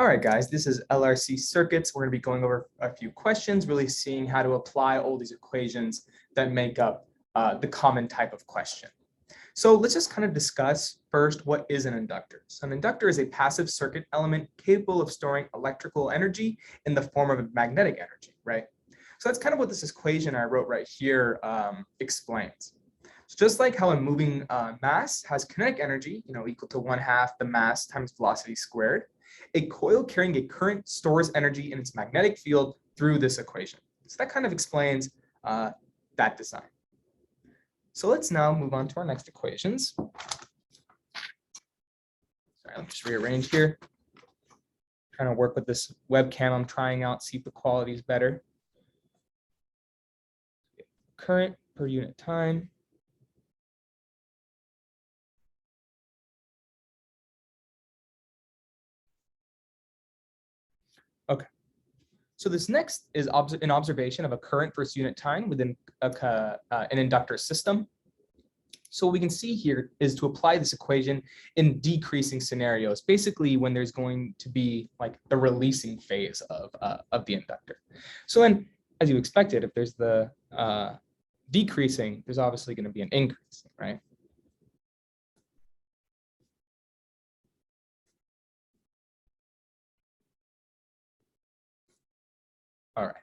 All right, guys, this is LRC circuits. We're going to be going over a few questions, really seeing how to apply all these equations that make up the common type of question. So let's just kind of discuss first what is an inductor. So an inductor is a passive circuit element capable of storing electrical energy in the form of magnetic energy, right? So that's kind of what this equation I wrote right here explains. So just like how a moving mass has kinetic energy, equal to 1/2 the mass times velocity squared, a coil carrying a current stores energy in its magnetic field through this equation. So that kind of explains that design. So let's now move on to our next equations. Sorry, let me just rearrange here. Trying to work with this webcam I'm trying out, see if the quality is better. Current per unit time. Okay. So this next is an observation of a current versus unit time within an inductor system. So what we can see here is to apply this equation in decreasing scenarios, basically when there's going to be like the releasing phase of the inductor. So then, as you expected, if there's the decreasing, there's obviously going to be an increase, right? All right.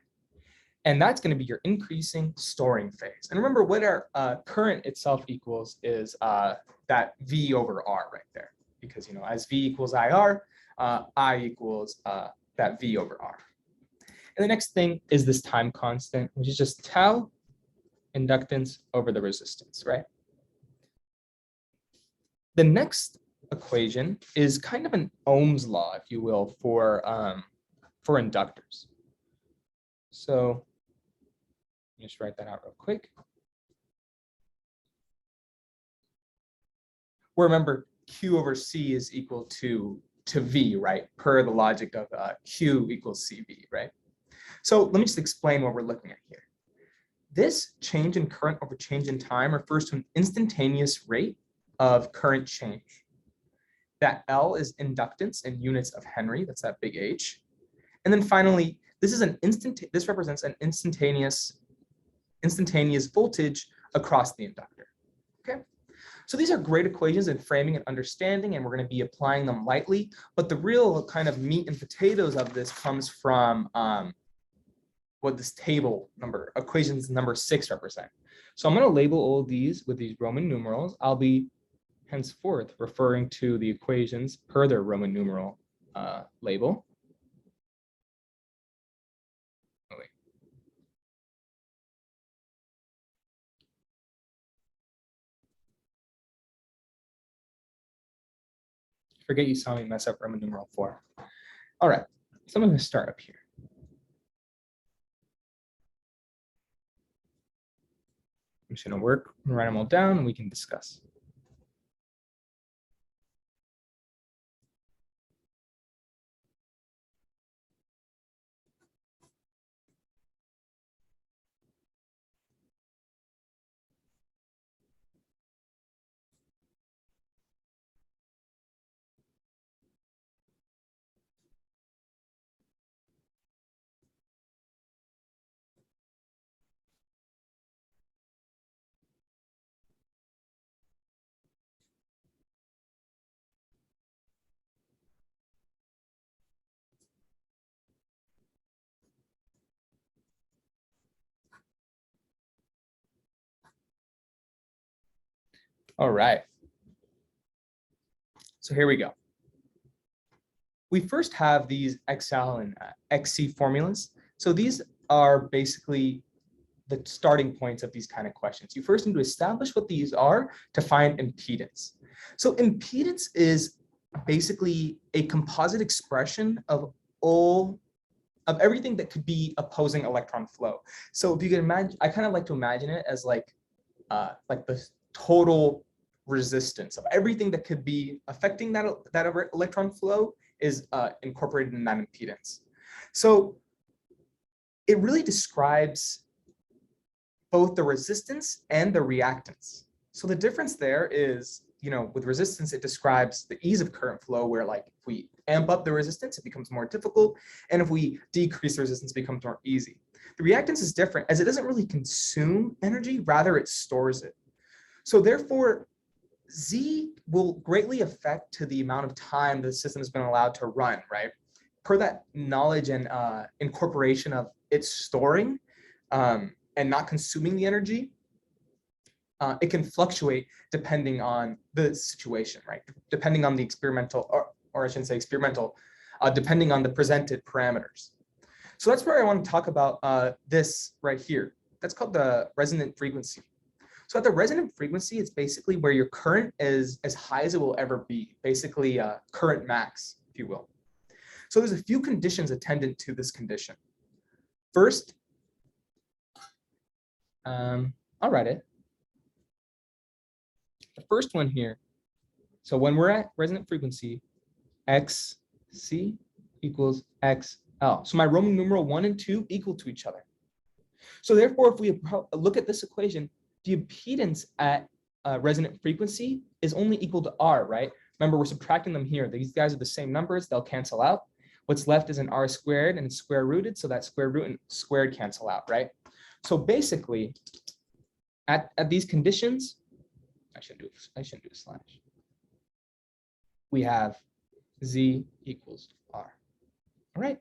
And that's going to be your increasing storing phase. And remember what our current itself equals is that V over R right there. Because, as V equals IR, I equals that V over R. And the next thing is this time constant, which is just tau inductance over the resistance, right? The next equation is kind of an Ohm's law, if you will, for inductors. So just write that out real quick. Well, remember, Q over C is equal to V, right? Per the logic of Q equals CV, right? So let me just explain what we're looking at here. This change in current over change in time refers to an instantaneous rate of current change. That L is inductance in units of Henry, that's that big H. And then finally, this represents an instantaneous voltage across the inductor. Okay, so these are great equations in framing and understanding, and we're going to be applying them lightly. But the real kind of meat and potatoes of this comes from what this table equations number 6 represent. So I'm going to label all these with these Roman numerals. I'll be henceforth referring to the equations per their Roman numeral label. Forget you saw me mess up Roman numeral 4. All right, so I'm going to start up here. I'm just going to write them all down, and we can discuss. All right. So here we go. We first have these XL and XC formulas. So these are basically the starting points of these kind of questions. You first need to establish what these are to find impedance. So impedance is basically a composite expression of everything that could be opposing electron flow. So if you can imagine, I kind of like to imagine it as like the total resistance of everything that could be affecting that electron flow is incorporated in that impedance. So it really describes both the resistance and the reactance. So the difference there is, with resistance, it describes the ease of current flow, where like if we amp up the resistance, it becomes more difficult. And if we decrease the resistance, it becomes more easy. The reactance is different as it doesn't really consume energy, rather it stores it. So therefore, Z will greatly affect to the amount of time the system has been allowed to run, right? Per that knowledge and incorporation of its storing and not consuming the energy, it can fluctuate depending on the situation, right? Depending on the experimental, or I shouldn't say experimental, depending on the presented parameters. So that's where I want to talk about this right here. That's called the resonant frequency. So at the resonant frequency, it's basically where your current is as high as it will ever be, basically current max, if you will. So there's a few conditions attendant to this condition. First, I'll write it. The first one here, so when we're at resonant frequency, XC equals XL. So my Roman numeral 1 and 2 equal to each other. So therefore, if we look at this equation, the impedance at resonant frequency is only equal to R, right? Remember, we're subtracting them here. These guys are the same numbers. They'll cancel out. What's left is an R squared and it's square rooted. So that square root and squared cancel out, right? So basically, at these conditions, I shouldn't do a slash. We have Z equals R. All right.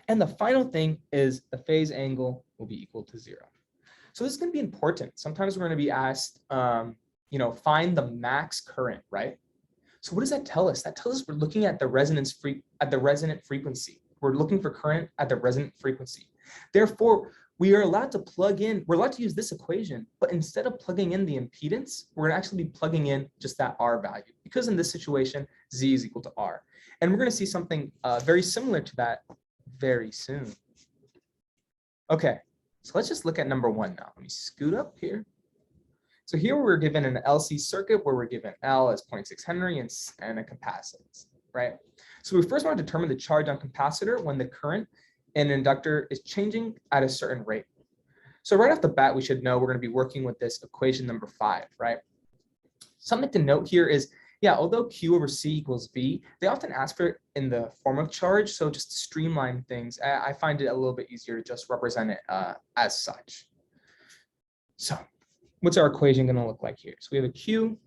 And the final thing is the phase angle will be equal to 0. So this is going to be important. Sometimes we're going to be asked, find the max current, right? So what does that tell us? That tells us we're looking at the resonant frequency. We're looking for current at the resonant frequency. Therefore, we are allowed to plug in, we're allowed to use this equation, but instead of plugging in the impedance, we're going to actually be plugging in just that R value, because in this situation, Z is equal to R. And we're going to see something very similar to that very soon. Okay, so let's just look at number 1 now. Let me scoot up here. So here we're given an LC circuit where we're given L as 0.6 Henry and a capacitance, right? So we first want to determine the charge on capacitor when the current in an inductor is changing at a certain rate. So right off the bat, we should know we're going to be working with this equation number 5, right? Something to note here is, yeah, although Q over C equals V, they often ask for it in the form of charge. So just to streamline things, I find it a little bit easier to just represent it as such. So what's our equation going to look like here? So we have a Q.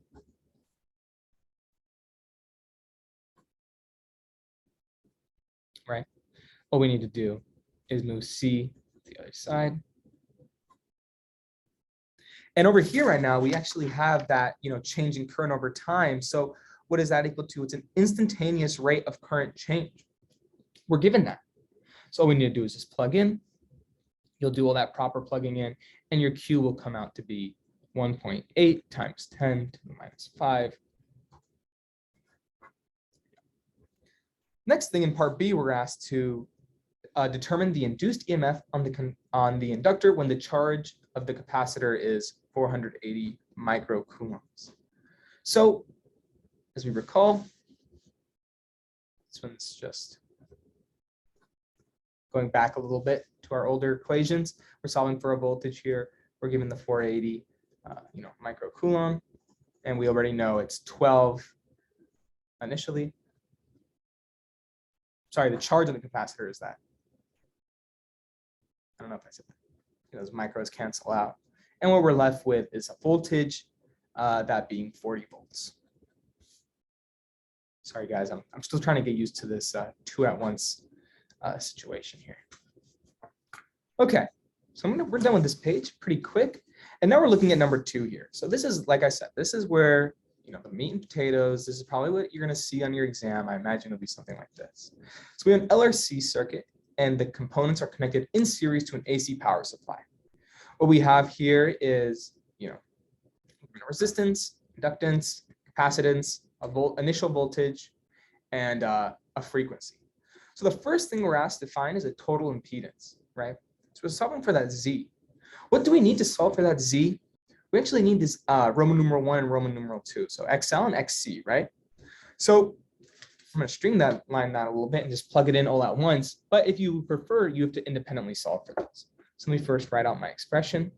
Right? All we need to do is move C to the other side. And over here right now, we actually have that, change in current over time. So what is that equal to? It's an instantaneous rate of current change. We're given that. So all we need to do is just plug in. You'll do all that proper plugging in, and your Q will come out to be 1.8 times 10 to the minus 5. Next thing in part B, we're asked to determine the induced EMF on the inductor when the charge of the capacitor is 480 microcoulombs. So, as we recall, this one's just going back a little bit to our older equations. We're solving for a voltage here. We're given the 480, microcoulomb, and we already know it's 12 initially. Sorry, the charge on the capacitor is that. I don't know if I said that. Those micros cancel out. And what we're left with is a voltage, that being 40 volts. Sorry, guys, I'm still trying to get used to this 2 at once situation here. Okay, so we're done with this page pretty quick. And now we're looking at number 2 here. So this is, like I said, this is where, the meat and potatoes. This is probably what you're going to see on your exam. I imagine it'll be something like this. So we have an LRC circuit, and the components are connected in series to an AC power supply. What we have here is, resistance, inductance, capacitance, initial voltage, and a frequency. So the first thing we're asked to find is a total impedance, right? So we're solving for that Z. What do we need to solve for that Z? We actually need this Roman numeral 1 and Roman numeral 2. So XL and XC, right? So I'm going to streamline that a little bit and just plug it in all at once. But if you prefer, you have to independently solve for those. So let me first write out my expression.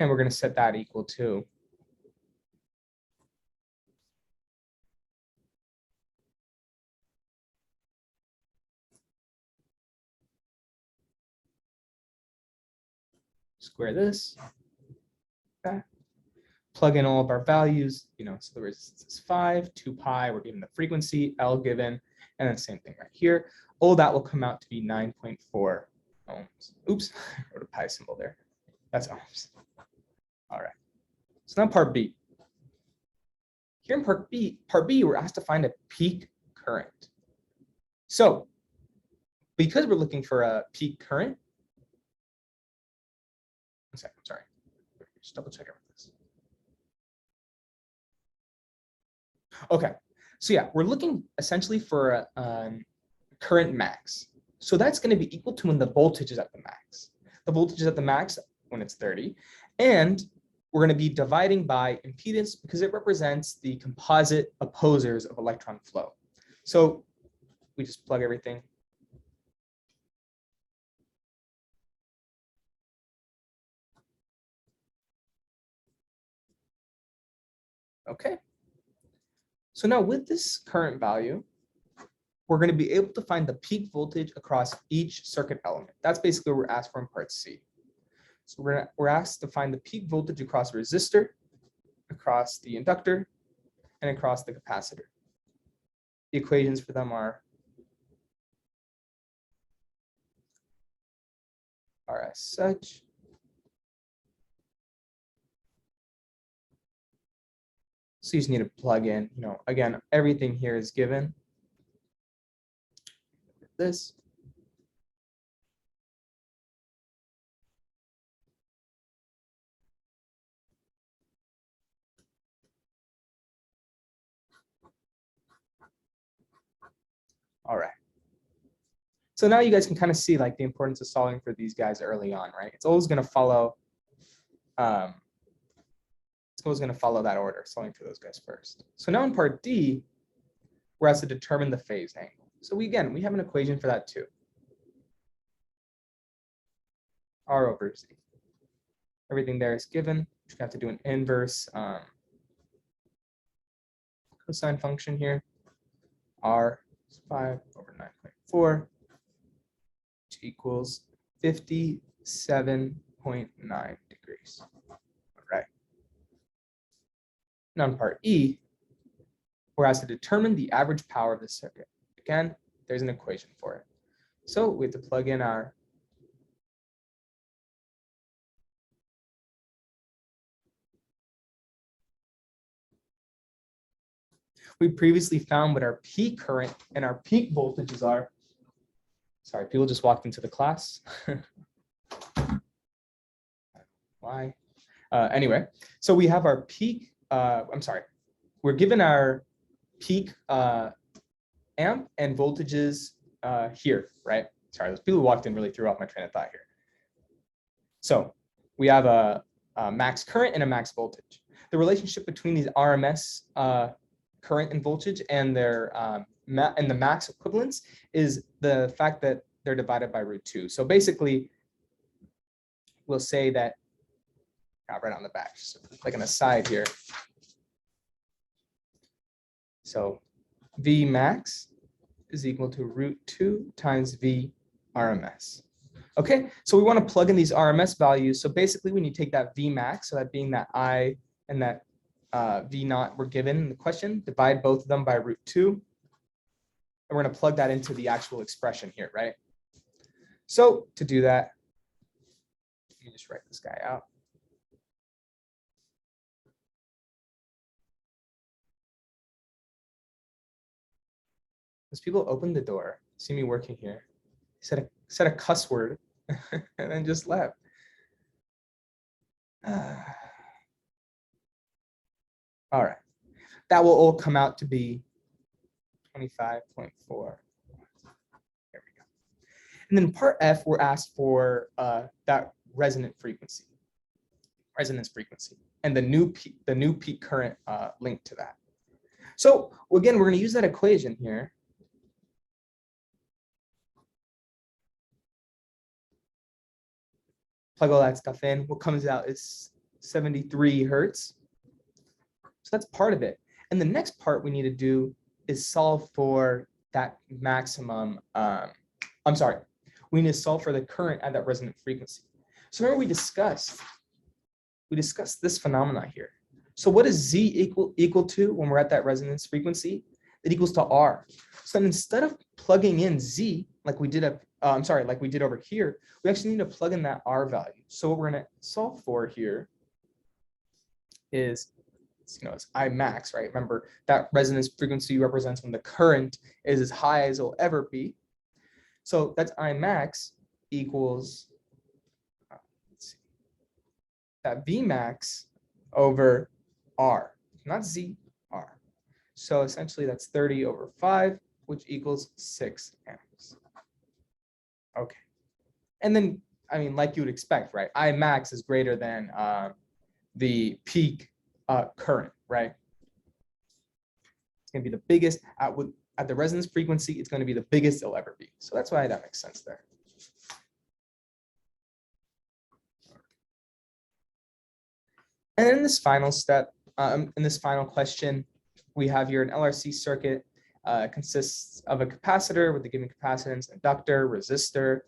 And we're going to set that equal to square this. Okay. Plug in all of our values, so the resistance is 5, 2 pi, we're given the frequency, L given, and then same thing right here. All that will come out to be 9.4 ohms. Oops, I wrote a pi symbol there. That's ohms. All right. So now part B. Here in part B, we're asked to find a peak current. So because we're looking for a peak current, one second, I'm sorry. Just double check this. Okay, so yeah, we're looking essentially for a current max. So that's going to be equal to when the voltage is at the max. The voltage is at the max when it's 30, and we're going to be dividing by impedance because it represents the composite opposers of electron flow. So we just plug everything. Okay. So now with this current value, we're going to be able to find the peak voltage across each circuit element. That's basically what we're asked for in part C. So we're asked to find the peak voltage across the resistor, across the inductor, and across the capacitor. The equations for them are as such. So you just need to plug in, again, everything here is given. This. All right. So now you guys can kind of see like the importance of solving for these guys early on, right? It's always going to follow. It's always going to follow that order, solving for those guys first. So now in part D, we're asked to determine the phase angle. So we have an equation for that too. R over Z. Everything there is given. You have to do an inverse cosine function here. R is 5 over 9.4, which equals 57.9 degrees. All right. Now in part E, we're asked to determine the average power of the circuit. Again, there's an equation for it. So we have to plug in our we previously found what our peak current and our peak voltages are. Sorry, people just walked into the class. Why? Anyway, so we have our peak, we're given our peak amp and voltages here, right? Sorry, those people who walked in really threw off my train of thought here. So we have a max current and a max voltage. The relationship between these RMS current and voltage and their and the max equivalence is the fact that they're divided by root 2. So basically, we'll say that right on the back, just like an aside here. So V max is equal to root 2 times V RMS. Okay, so we want to plug in these RMS values. So basically, when you take that V max, so that being that I and that V naught were given in the question, divide both of them by root 2. And we're going to plug that into the actual expression here, right? So to do that, let me just write this guy out. As people opened the door, see me working here, said a cuss word and then just left. All right, that will all come out to be 25.4. There we go. And then part F, we're asked for that resonance frequency, and the new peak current linked to that. So again, we're going to use that equation here. Plug all that stuff in. What comes out is 73 hertz. So that's part of it. And the next part we need to do is solve for that maximum, I'm sorry, we need to solve for the current at that resonant frequency. So remember we discussed this phenomena here. So what does Z equal to when we're at that resonance frequency? It equals to R. So then instead of plugging in Z like we did like we did over here, we actually need to plug in that R value. So what we're going to solve for here is, it's I max, right? Remember that resonance frequency represents when the current is as high as it'll ever be. So that's I max equals that V max over R, not Z, R. So essentially that's 30 over 5, which equals 6 amps. Okay. And then, I mean, like you would expect, right? I max is greater than the peak current, right? It's going to be the biggest at the resonance frequency. It's going to be the biggest it'll ever be. So that's why that makes sense there. And in this final step, in this final question, we have here an LRC circuit consists of a capacitor with a given capacitance, inductor, resistor.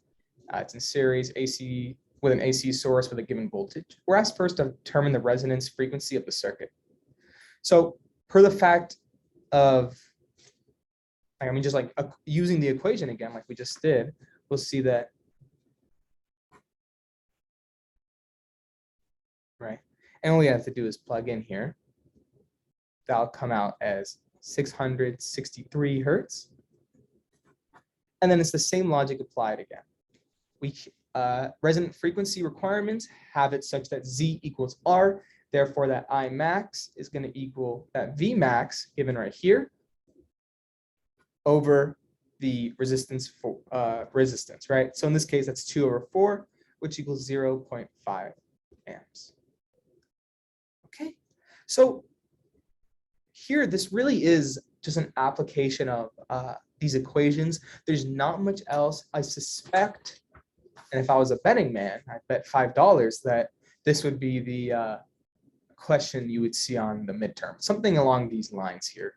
It's in series AC with an AC source with a given voltage. We're asked first to determine the resonance frequency of the circuit. So per the fact of, I mean, just like using the equation again, like we just did, we'll see that, right? And all we have to do is plug in here. That'll come out as 663 hertz. And then it's the same logic applied again. We resonant frequency requirements have it such that Z equals R. Therefore, that I max is going to equal that V max given right here over the resistance for resistance, right? So in this case, that's 2 over 4, which equals 0.5 amps. Okay, so here, this really is just an application of these equations. There's not much else. I suspect, and if I was a betting man, I'd bet $5 that this would be the question you would see on the midterm, something along these lines here.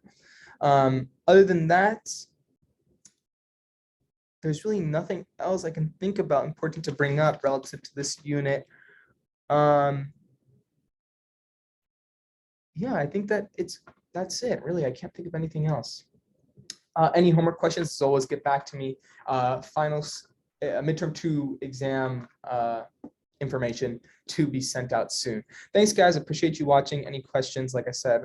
Other than that, there's really nothing else I can think about important to bring up relative to this unit. Yeah, I think that that's it, really. I can't think of anything else. Any homework questions, always get back to me. Finals, midterm 2 exam information to be sent out soon. Thanks, guys. Appreciate you watching. Any questions, like I said,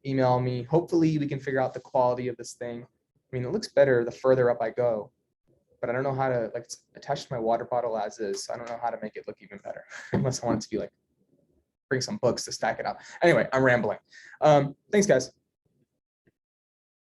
email me. Hopefully, we can figure out the quality of this thing. I mean, it looks better the further up I go, but I don't know how to, like, it's attached to my water bottle as is, so I don't know how to make it look even better, unless I want it to be like, bring some books to stack it up. Anyway, I'm rambling. Thanks, guys.